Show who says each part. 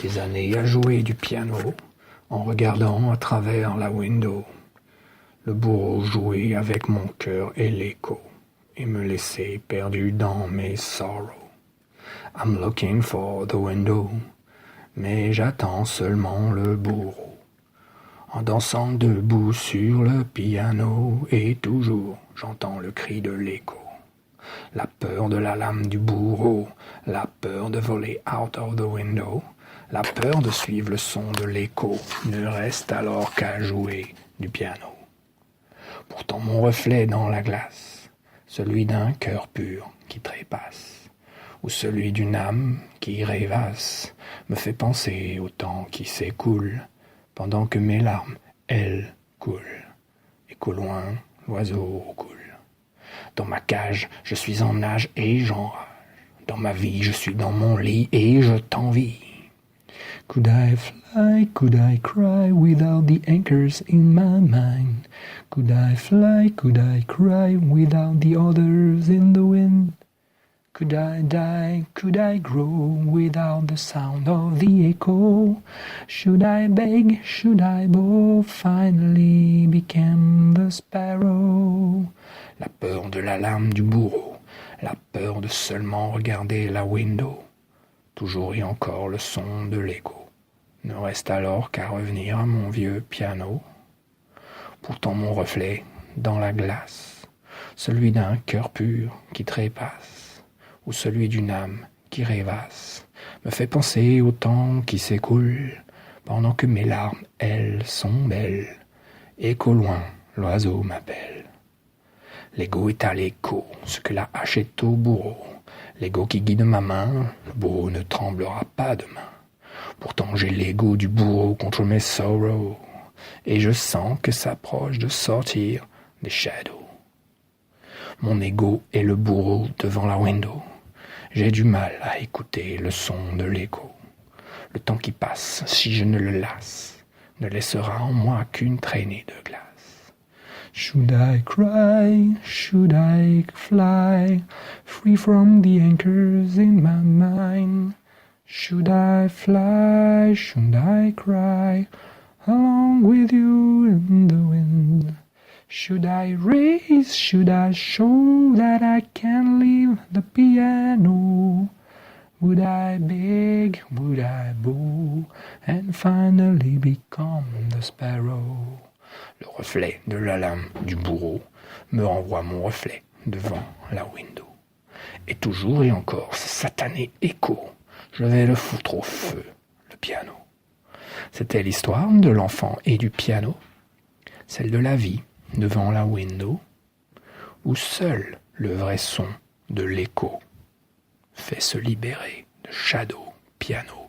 Speaker 1: Des années à jouer du piano, en regardant à travers la window. Le bourreau jouait avec mon cœur et l'écho, et me laissait perdu dans mes sorrows. I'm looking for the window, mais j'attends seulement le bourreau. En dansant debout sur le piano, et toujours j'entends le cri de l'écho. La peur de la lame du bourreau, la peur de voler out of the window, la peur de suivre le son de l'écho, ne reste alors qu'à jouer du piano. Pourtant mon reflet dans la glace, celui d'un cœur pur qui trépasse, ou celui d'une âme qui rêvasse, me fait penser au temps qui s'écoule, pendant que mes larmes, elles, coulent, et qu'au loin l'oiseau coule. Dans ma cage, je suis en nage et j'enrage. Dans ma vie, je suis dans mon lit et je t'envie. Could I fly, could I cry without the anchors in my mind? Could I fly, could I cry without the others in the wind? Could I die, could I grow without the sound of the echo? Should I beg, should I bow, finally became the sparrow? La peur de la lame du bourreau, la peur de seulement regarder la window. Toujours et encore le son de l'écho. Ne reste alors qu'à revenir à mon vieux piano. Pourtant mon reflet dans la glace, celui d'un cœur pur qui trépasse, ou celui d'une âme qui rêvasse, me fait penser au temps qui s'écoule, pendant que mes larmes, elles, sont belles, et qu'au loin l'oiseau m'appelle. L'ego est à l'écho, ce que la hache est au bourreau. L'ego qui guide ma main, le bourreau ne tremblera pas demain. Pourtant j'ai l'ego du bourreau contre mes sorrows, et je sens que s'approche de sortir des shadows. Mon ego est le bourreau devant la window. J'ai du mal à écouter le son de l'écho. Le temps qui passe, si je ne le lasse, ne laissera en moi qu'une traînée de glace. Should I cry, should I fly, free from the anchors in my mind? Should I fly, should I cry, along with you in the wind? Should I race, should I show that I can leave the piano? Would I beg, would I bow, and finally become the sparrow? Le reflet de la lame du bourreau me renvoie mon reflet devant la window. Et toujours et encore, ce satané écho, je vais le foutre au feu, le piano. C'était l'histoire de l'enfant et du piano, celle de la vie devant la window, où seul le vrai son de l'écho fait se libérer de Shadow Piano.